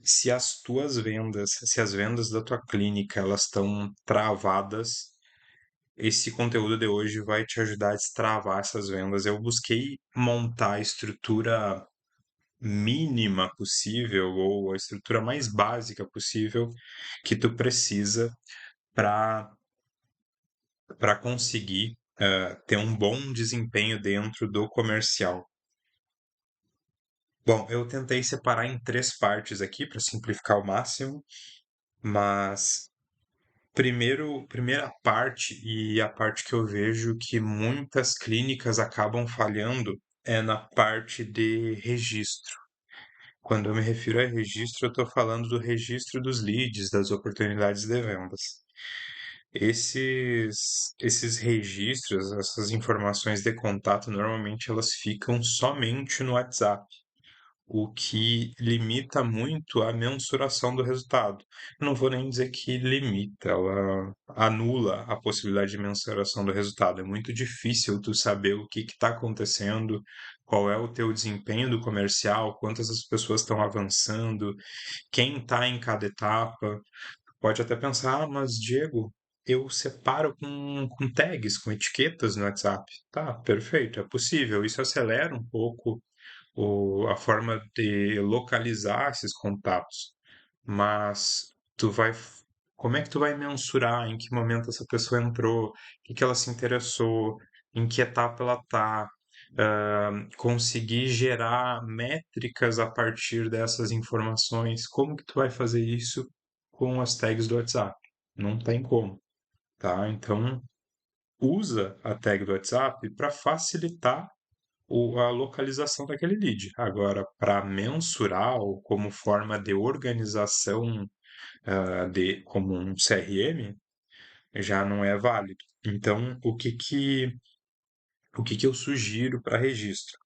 se as vendas da tua clínica elas estão travadas, esse conteúdo de hoje vai te ajudar a destravar essas vendas. Eu busquei montar a estrutura mínima possível ou a estrutura mais básica possível que tu precisa para conseguir ter um bom desempenho dentro do comercial. Bom, eu tentei separar em três partes aqui para simplificar ao máximo, mas primeira parte e a parte que eu vejo que muitas clínicas acabam falhando é na parte de registro. Quando eu me refiro a registro, eu estou falando do registro dos leads, das oportunidades de vendas. Esses registros, essas informações de contato, normalmente elas ficam somente no WhatsApp, o que limita muito a mensuração do resultado. Não vou nem dizer que limita, ela anula a possibilidade de mensuração do resultado. É muito difícil tu saber o que está acontecendo, qual é o teu desempenho do comercial, quantas as pessoas estão avançando, quem está em cada etapa. Pode até pensar, mas Diego, eu separo com tags, com etiquetas no WhatsApp. Tá, perfeito, é possível. Isso acelera um pouco a forma de localizar esses contatos. Mas como é que tu vai mensurar em que momento essa pessoa entrou, o que que ela se interessou, em que etapa ela está, conseguir gerar métricas a partir dessas informações? Como que tu vai fazer isso com as tags do WhatsApp? Não tem como, tá? Então, usa a tag do WhatsApp para facilitar a localização daquele lead. Agora, para mensurar ou como forma de organização como um CRM, já não é válido. Então, o que que eu sugiro para registro?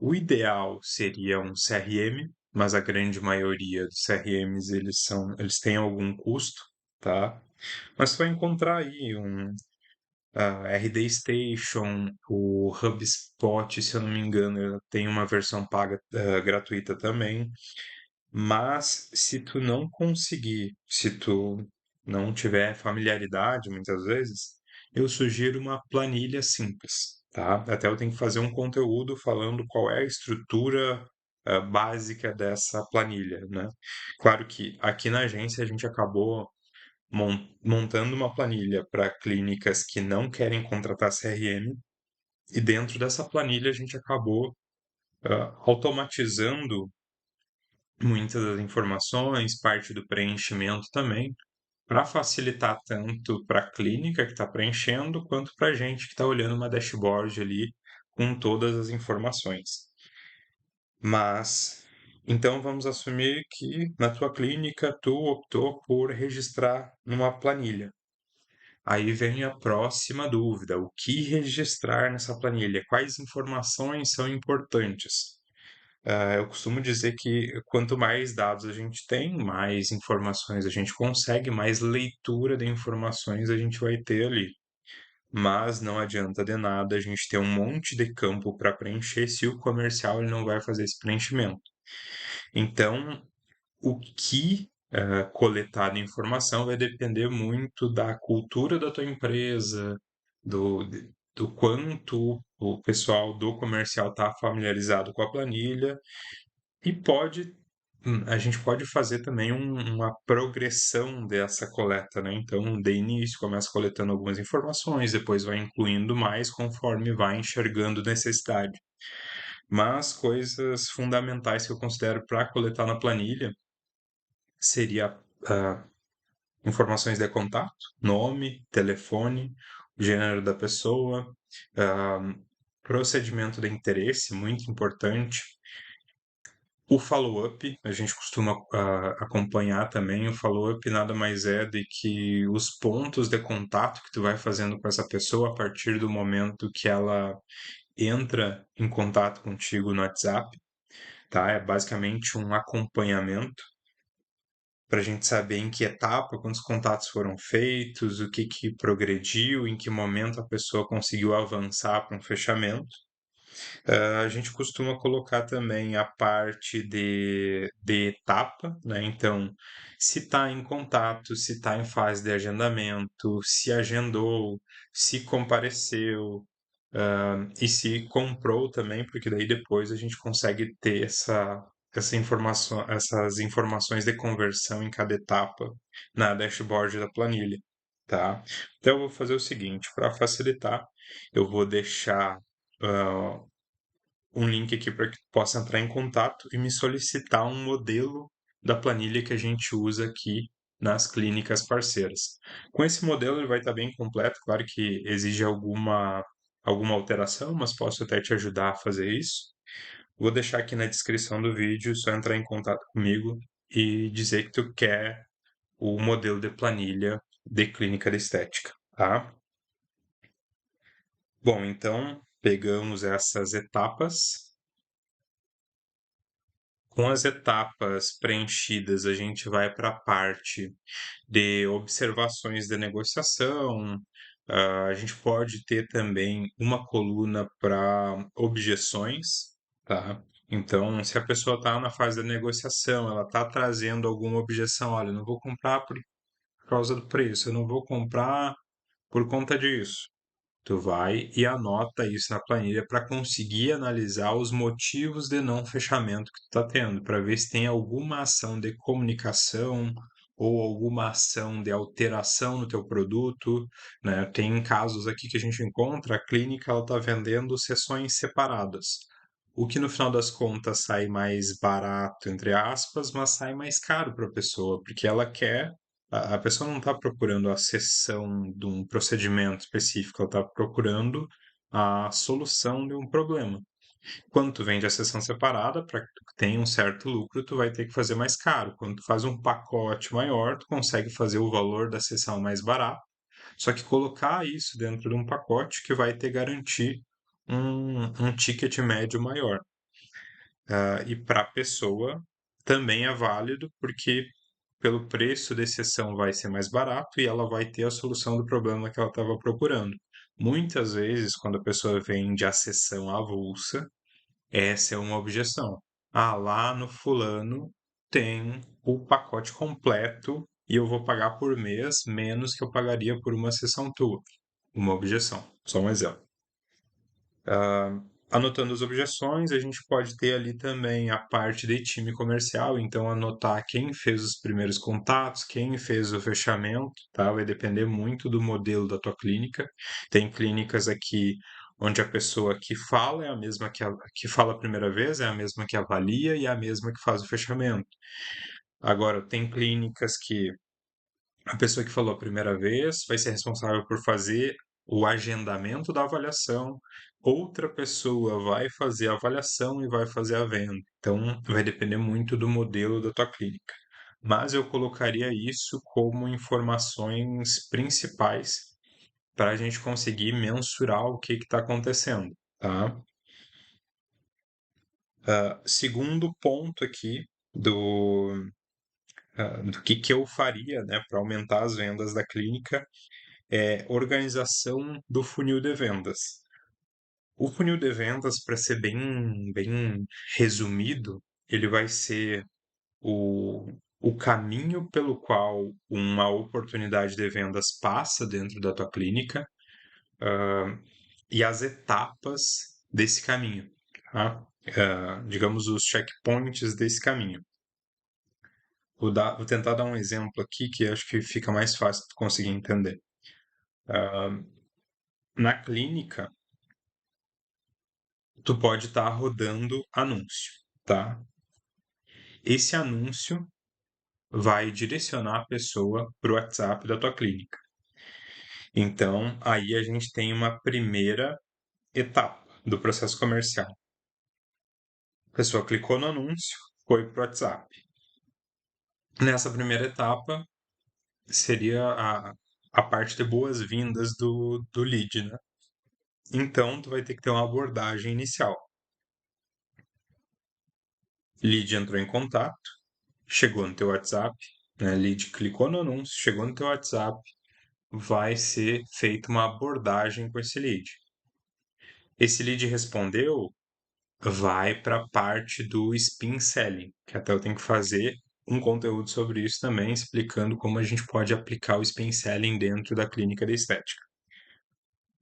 O ideal seria um CRM, mas a grande maioria dos CRMs eles têm algum custo, tá? Mas tu vai encontrar aí RD Station, o HubSpot, se eu não me engano, tem uma versão paga, gratuita também. Mas se tu não tiver familiaridade, muitas vezes, eu sugiro uma planilha simples, tá? Até eu tenho que fazer um conteúdo falando qual é a estrutura, básica dessa planilha, né? Claro que aqui na agência a gente acabou montando uma planilha para clínicas que não querem contratar CRM, e dentro dessa planilha a gente acabou automatizando muitas das informações, parte do preenchimento também, para facilitar tanto para a clínica que está preenchendo, quanto para a gente que está olhando uma dashboard ali com todas as informações. Mas, então vamos assumir que na tua clínica tu optou por registrar numa planilha. Aí vem a próxima dúvida: o que registrar nessa planilha? Quais informações são importantes? Eu costumo dizer que quanto mais dados a gente tem, mais informações a gente consegue, mais leitura de informações a gente vai ter ali. Mas não adianta de nada a gente ter um monte de campo para preencher se o comercial ele não vai fazer esse preenchimento. Então, o que coletar de informação vai depender muito da cultura da tua empresa, do quanto o pessoal do comercial está familiarizado com a planilha e a gente pode fazer também uma progressão dessa coleta, né? Então, de início, começa coletando algumas informações, depois vai incluindo mais conforme vai enxergando necessidade. Mas coisas fundamentais que eu considero para coletar na planilha seria ah, informações de contato, nome, telefone, gênero da pessoa, ah, procedimento de interesse, muito importante. O follow-up, a gente costuma acompanhar também. O follow-up nada mais é do que os pontos de contato que tu vai fazendo com essa pessoa a partir do momento que ela entra em contato contigo no WhatsApp, tá? É basicamente um acompanhamento para a gente saber em que etapa, quantos contatos foram feitos, o que que progrediu, em que momento a pessoa conseguiu avançar para um fechamento. A gente costuma colocar também a parte de etapa, né? Então, se está em contato, se está em fase de agendamento, se agendou, se compareceu, e se comprou também, porque daí depois a gente consegue ter essas informações de conversão em cada etapa na dashboard da planilha, tá? Então, eu vou fazer o seguinte, para facilitar, eu vou deixar ah, um link aqui para que tu possa entrar em contato e me solicitar um modelo da planilha que a gente usa aqui nas clínicas parceiras. Com esse modelo ele vai estar bem completo, claro que exige alguma alteração, mas posso até te ajudar a fazer isso. Vou deixar aqui na descrição do vídeo, só entrar em contato comigo e dizer que tu quer o modelo de planilha de clínica de estética, tá? Bom, então pegamos essas etapas. Com as etapas preenchidas, a gente vai para a parte de observações de negociação. A gente pode ter também uma coluna para objeções, tá? Então, se a pessoa está na fase da negociação, ela está trazendo alguma objeção, olha, eu não vou comprar por causa do preço, eu não vou comprar por conta disso. Tu vai e anota isso na planilha para conseguir analisar os motivos de não fechamento que tu está tendo, para ver se tem alguma ação de comunicação ou alguma ação de alteração no teu produto, né? Tem casos aqui que a gente encontra, a clínica ela está vendendo sessões separadas. O que no final das contas sai mais barato, entre aspas, mas sai mais caro para a pessoa, porque ela quer a pessoa não está procurando a sessão de um procedimento específico, ela está procurando a solução de um problema. Quando tu vende a sessão separada, para que tu tenha um certo lucro, tu vai ter que fazer mais caro. Quando tu faz um pacote maior, tu consegue fazer o valor da sessão mais barato, só que colocar isso dentro de um pacote que vai te garantir um ticket médio maior. E para a pessoa também é válido, porque pelo preço de sessão vai ser mais barato e ela vai ter a solução do problema que ela estava procurando. Muitas vezes, quando a pessoa vende a sessão avulsa, essa é uma objeção. Ah, lá no fulano tem o pacote completo e eu vou pagar por mês menos que eu pagaria por uma sessão tua. Uma objeção. Só um exemplo. Ah, anotando as objeções, a gente pode ter ali também a parte de time comercial, então anotar quem fez os primeiros contatos, quem fez o fechamento, tá? Vai depender muito do modelo da tua clínica. Tem clínicas aqui onde a pessoa que fala é a mesma que fala a primeira vez, é a mesma que avalia e é a mesma que faz o fechamento. Agora, tem clínicas que a pessoa que falou a primeira vez vai ser responsável por fazer o agendamento da avaliação. Outra pessoa vai fazer a avaliação e vai fazer a venda. Então, vai depender muito do modelo da tua clínica. Mas eu colocaria isso como informações principais para a gente conseguir mensurar o que está acontecendo, tá? Segundo ponto aqui do que eu faria, né, para aumentar as vendas da clínica é organização do funil de vendas. O funil de vendas, para ser bem resumido, ele vai ser o caminho pelo qual uma oportunidade de vendas passa dentro da tua clínica, e as etapas desse caminho, tá? Digamos, os checkpoints desse caminho. Vou tentar dar um exemplo aqui que acho que fica mais fácil de conseguir entender. Na clínica, tu pode estar rodando anúncio, tá? Esse anúncio vai direcionar a pessoa para o WhatsApp da tua clínica. Então, aí a gente tem uma primeira etapa do processo comercial. A pessoa clicou no anúncio, foi para o WhatsApp. Nessa primeira etapa, seria a parte de boas-vindas do lead, né? Então, tu vai ter que ter uma abordagem inicial. Lead entrou em contato, chegou no teu WhatsApp, né? Lead clicou no anúncio, chegou no teu WhatsApp, vai ser feita uma abordagem com esse lead. Esse lead respondeu, vai para a parte do spin selling, que até eu tenho que fazer um conteúdo sobre isso também, explicando como a gente pode aplicar o spin selling dentro da clínica de estética.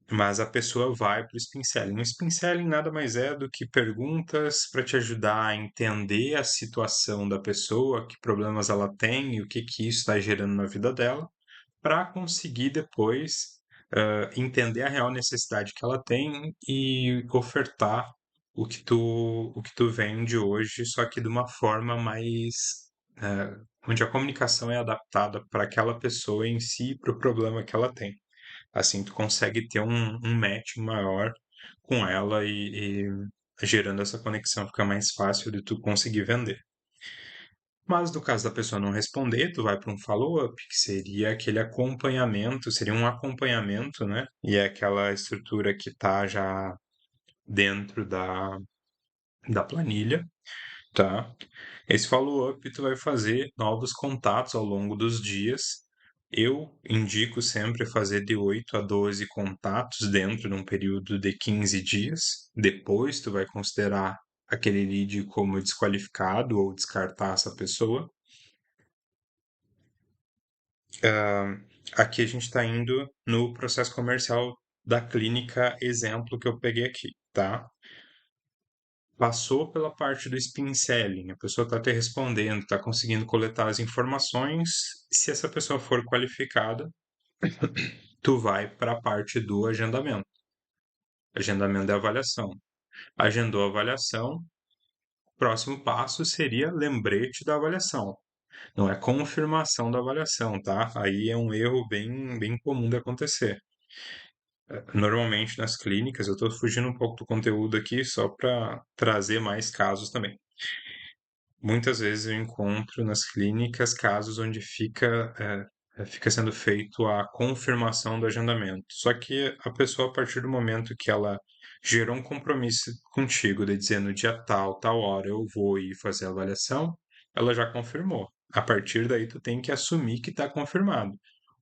Mas a pessoa vai para o spin selling. O spin selling nada mais é do que perguntas para te ajudar a entender a situação da pessoa, que problemas ela tem e o que que isso está gerando na vida dela, para conseguir depois entender a real necessidade que ela tem e ofertar o que tu vende hoje, só que de uma forma mais onde a comunicação é adaptada para aquela pessoa em si, para o problema que ela tem. Assim, tu consegue ter um match maior com ela e gerando essa conexão fica mais fácil de tu conseguir vender. Mas no caso da pessoa não responder, tu vai para um follow-up, que seria aquele acompanhamento, seria um acompanhamento, né? E é aquela estrutura que está já dentro da planilha, tá? Esse follow-up tu vai fazer novos contatos ao longo dos dias. Eu indico sempre fazer de 8 a 12 contatos dentro de um período de 15 dias. Depois tu vai considerar aquele lead como desqualificado ou descartar essa pessoa. Aqui a gente está indo no processo comercial da clínica exemplo que eu peguei aqui, tá? Passou pela parte do spin selling, a pessoa está te respondendo, está conseguindo coletar as informações. Se essa pessoa for qualificada, tu vai para a parte do agendamento. Agendamento da avaliação. Agendou a avaliação, próximo passo seria lembrete da avaliação. Não é confirmação da avaliação, tá? Aí é um erro bem, bem comum de acontecer. Normalmente nas clínicas, eu estou fugindo um pouco do conteúdo aqui só para trazer mais casos também. Muitas vezes eu encontro nas clínicas casos onde fica sendo feito a confirmação do agendamento. Só que a pessoa, a partir do momento que ela gerou um compromisso contigo de dizer no dia tal, tal hora eu vou ir fazer a avaliação, ela já confirmou. A partir daí tu tem que assumir que está confirmado.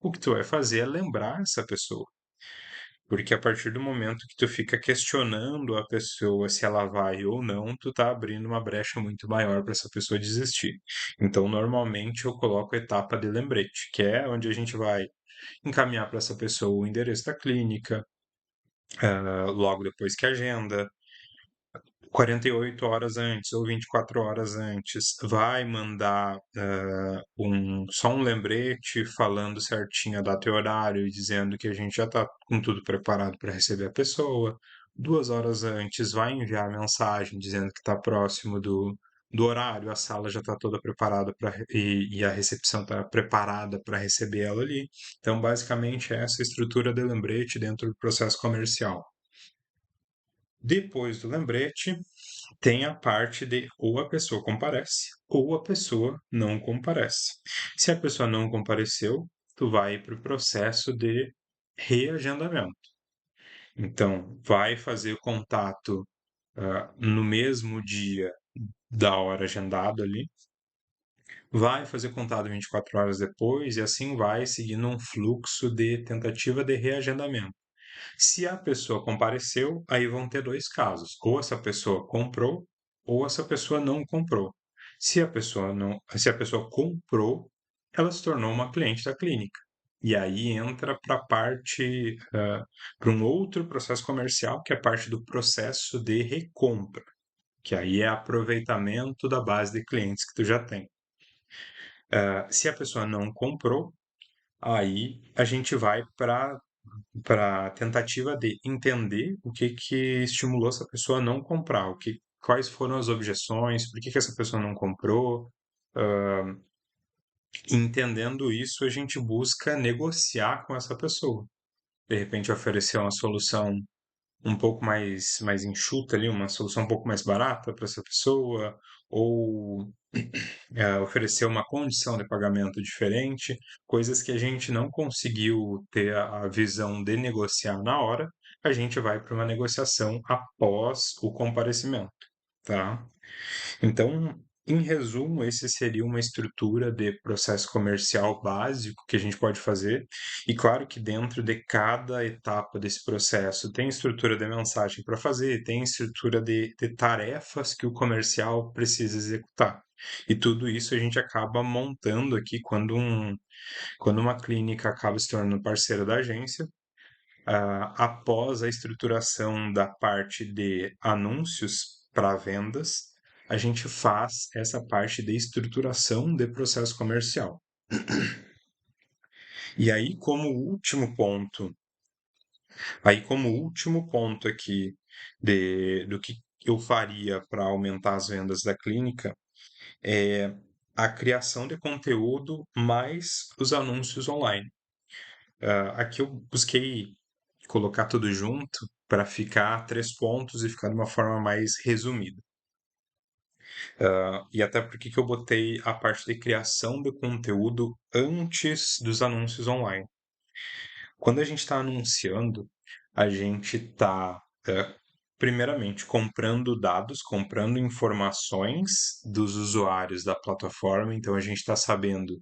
O que tu vai fazer é lembrar essa pessoa. Porque a partir do momento que tu fica questionando a pessoa se ela vai ou não, tu tá abrindo uma brecha muito maior para essa pessoa desistir. Então, normalmente eu coloco a etapa de lembrete, que é onde a gente vai encaminhar para essa pessoa o endereço da clínica, logo depois que agenda, 48 horas antes ou 24 horas antes, vai mandar só um lembrete falando certinho a data e horário e dizendo que a gente já está com tudo preparado para receber a pessoa. 2 horas antes, vai enviar a mensagem dizendo que está próximo do horário, a sala já está toda preparada e a recepção está preparada para receber ela ali. Então, basicamente, é essa estrutura de lembrete dentro do processo comercial. Depois do lembrete, tem a parte de ou a pessoa comparece ou a pessoa não comparece. Se a pessoa não compareceu, tu vai para o processo de reagendamento. Então, vai fazer contato no mesmo dia da hora agendada ali, vai fazer contato 24 horas depois e assim vai seguindo um fluxo de tentativa de reagendamento. Se a pessoa compareceu, aí vão ter dois casos: ou essa pessoa comprou, ou essa pessoa não comprou. Se a pessoa comprou, ela se tornou uma cliente da clínica. E aí entra para a parte, para um outro processo comercial, que é a parte do processo de recompra, que aí é aproveitamento da base de clientes que tu já tem. Se a pessoa não comprou, aí a gente vai para a tentativa de entender o que que estimulou essa pessoa a não comprar, quais foram as objeções, por que que essa pessoa não comprou. Entendendo isso, a gente busca negociar com essa pessoa. De repente, oferecer uma solução um pouco mais enxuta ali, uma solução um pouco mais barata para essa pessoa, ou oferecer uma condição de pagamento diferente, coisas que a gente não conseguiu ter a visão de negociar na hora, a gente vai para uma negociação após o comparecimento, tá? Então, Em resumo, esse seria uma estrutura de processo comercial básico que a gente pode fazer, e claro que dentro de cada etapa desse processo tem estrutura de mensagem para fazer, tem estrutura de tarefas que o comercial precisa executar. E tudo isso a gente acaba montando aqui quando uma clínica acaba se tornando parceira da agência, após a estruturação da parte de anúncios para vendas, a gente faz essa parte de estruturação de processo comercial. E aí como último ponto aqui do que eu faria para aumentar as vendas da clínica é a criação de conteúdo mais os anúncios online. Aqui eu busquei colocar tudo junto para ficar 3 pontos e ficar de uma forma mais resumida. E até porque que eu botei a parte de criação de conteúdo antes dos anúncios online. Quando a gente está anunciando, a gente está, primeiramente, comprando dados, comprando informações dos usuários da plataforma. Então, a gente está sabendo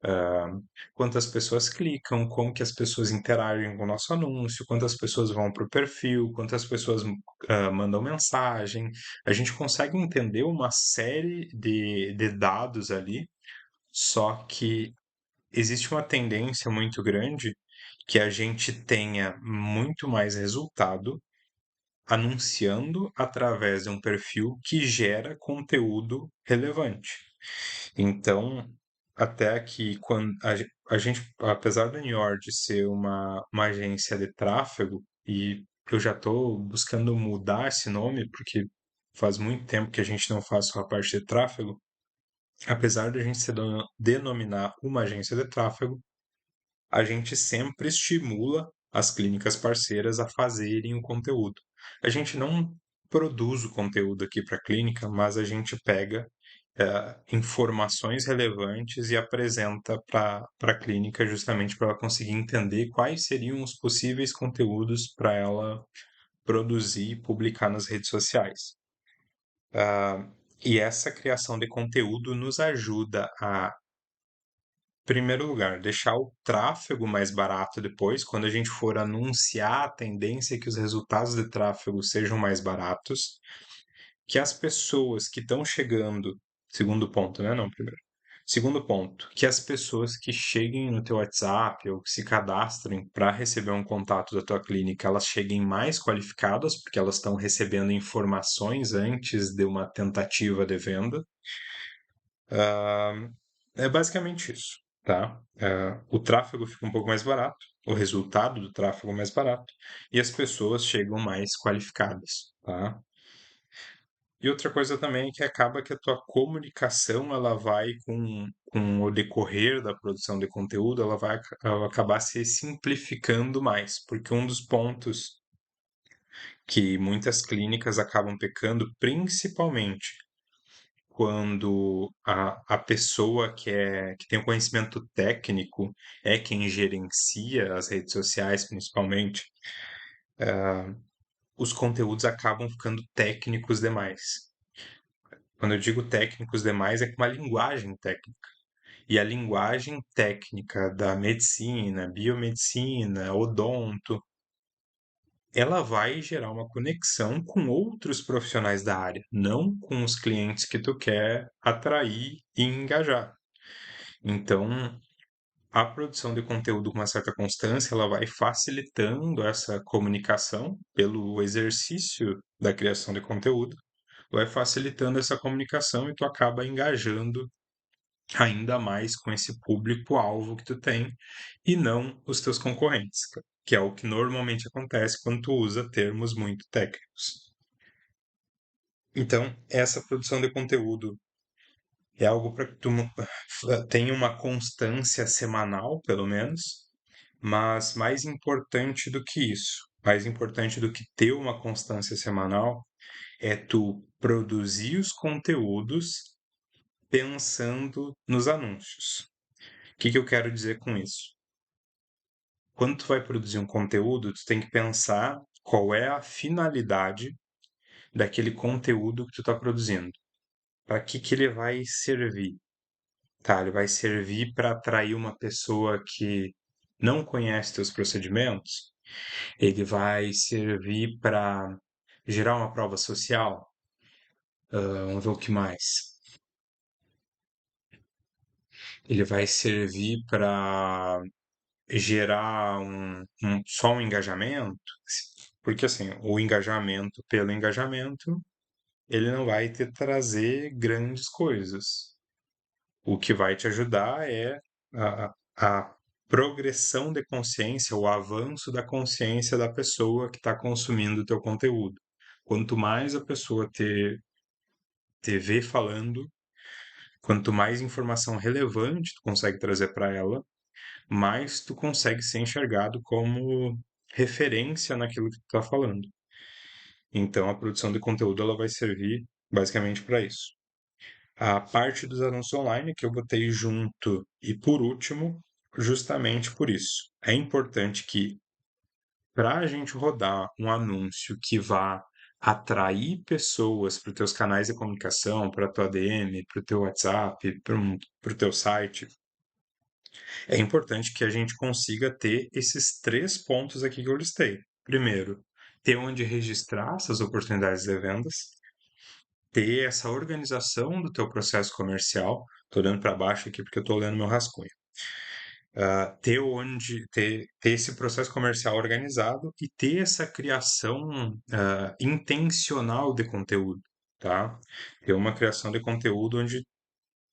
ah, quantas pessoas clicam, como que as pessoas interagem com o nosso anúncio, quantas pessoas vão para o perfil, quantas pessoas mandam mensagem. A gente consegue entender uma série de dados ali, só que existe uma tendência muito grande que a gente tenha muito mais resultado anunciando através de um perfil que gera conteúdo relevante. Então, até que quando a gente, apesar da Niord ser uma agência de tráfego, e eu já estou buscando mudar esse nome, porque faz muito tempo que a gente não faz só a parte de tráfego, apesar de a gente se denominar uma agência de tráfego, a gente sempre estimula as clínicas parceiras a fazerem o conteúdo. A gente não produz o conteúdo aqui para a clínica, mas a gente pega informações relevantes e apresenta para a clínica justamente para ela conseguir entender quais seriam os possíveis conteúdos para ela produzir e publicar nas redes sociais. E essa criação de conteúdo nos ajuda a, em primeiro lugar, deixar o tráfego mais barato depois, quando a gente for anunciar a tendência é que os resultados de tráfego sejam mais baratos, que as pessoas que estão chegando, segundo ponto, né? Não, primeiro. Segundo ponto, que as pessoas que cheguem no teu WhatsApp ou que se cadastrem para receber um contato da tua clínica, elas cheguem mais qualificadas, porque elas estão recebendo informações antes de uma tentativa de venda. É basicamente isso, tá? O tráfego fica um pouco mais barato, o resultado do tráfego é mais barato, e as pessoas chegam mais qualificadas, tá? E outra coisa também é que acaba que a tua comunicação, ela vai com o decorrer da produção de conteúdo, ela acabar se simplificando mais, porque um dos pontos que muitas clínicas acabam pecando, principalmente quando a pessoa que tem o conhecimento técnico é quem gerencia as redes sociais, principalmente, os conteúdos acabam ficando técnicos demais. Quando eu digo técnicos demais, é com uma linguagem técnica. E a linguagem técnica da medicina, biomedicina, odonto, ela vai gerar uma conexão com outros profissionais da área, não com os clientes que tu quer atrair e engajar. Então, a produção de conteúdo com uma certa constância, ela vai facilitando essa comunicação pelo exercício da criação de conteúdo, vai facilitando essa comunicação e tu acaba engajando ainda mais com esse público-alvo que tu tem e não os teus concorrentes, que é o que normalmente acontece quando tu usa termos muito técnicos. Então, essa produção de conteúdo é algo para que tu tenha uma constância semanal, pelo menos, mas mais importante do que isso, mais importante do que ter uma constância semanal, é tu produzir os conteúdos pensando nos anúncios. O que que eu quero dizer com isso? Quando tu vai produzir um conteúdo, tu tem que pensar qual é a finalidade daquele conteúdo que tu está produzindo. para que ele vai servir? Tá, ele vai servir para atrair uma pessoa que não conhece teus procedimentos? Ele vai servir para gerar uma prova social? Vamos ver o que mais. Ele vai servir para gerar só um engajamento? Porque assim, o engajamento pelo engajamento, ele não vai te trazer grandes coisas. O que vai te ajudar é a progressão de consciência, o avanço da consciência da pessoa que está consumindo o teu conteúdo. Quanto mais a pessoa te vê falando, quanto mais informação relevante tu consegue trazer para ela, mais tu consegue ser enxergado como referência naquilo que tu está falando. Então, a produção de conteúdo ela vai servir basicamente para isso. A parte dos anúncios online que eu botei junto e por último, justamente por isso. É importante que para a gente rodar um anúncio que vá atrair pessoas para os teus canais de comunicação, para a tua DM, para o teu WhatsApp, para o teu site, é importante que a gente consiga ter esses três pontos aqui que eu listei. Primeiro, ter onde registrar essas oportunidades de vendas, ter essa organização do teu processo comercial. Estou olhando para baixo aqui porque eu estou olhando meu rascunho. Ter esse processo comercial organizado e ter essa criação intencional de conteúdo, tá? Ter uma criação de conteúdo onde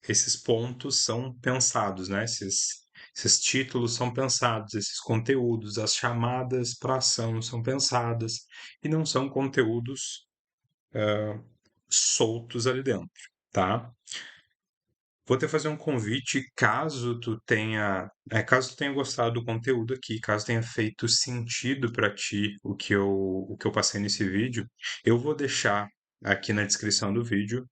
esses pontos são pensados, né? Esses títulos são pensados, esses conteúdos, as chamadas para ação são pensadas e não são conteúdos soltos ali dentro, tá? Vou te fazer um convite caso tu tenha gostado do conteúdo aqui, caso tenha feito sentido para ti o que eu passei nesse vídeo, eu vou deixar aqui na descrição do vídeo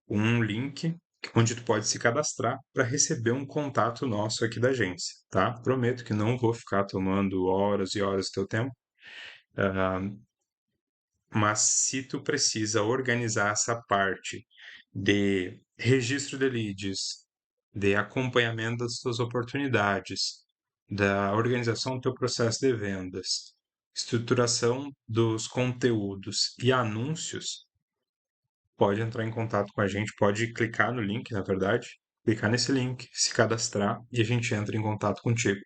um link onde tu pode se cadastrar para receber um contato nosso aqui da agência, tá? Prometo que não vou ficar tomando horas e horas do teu tempo, ah, mas se tu precisa organizar essa parte de registro de leads, de acompanhamento das tuas oportunidades, da organização do teu processo de vendas, estruturação dos conteúdos e anúncios, pode entrar em contato com a gente, pode clicar no link, na verdade, clicar nesse link, se cadastrar e a gente entra em contato contigo.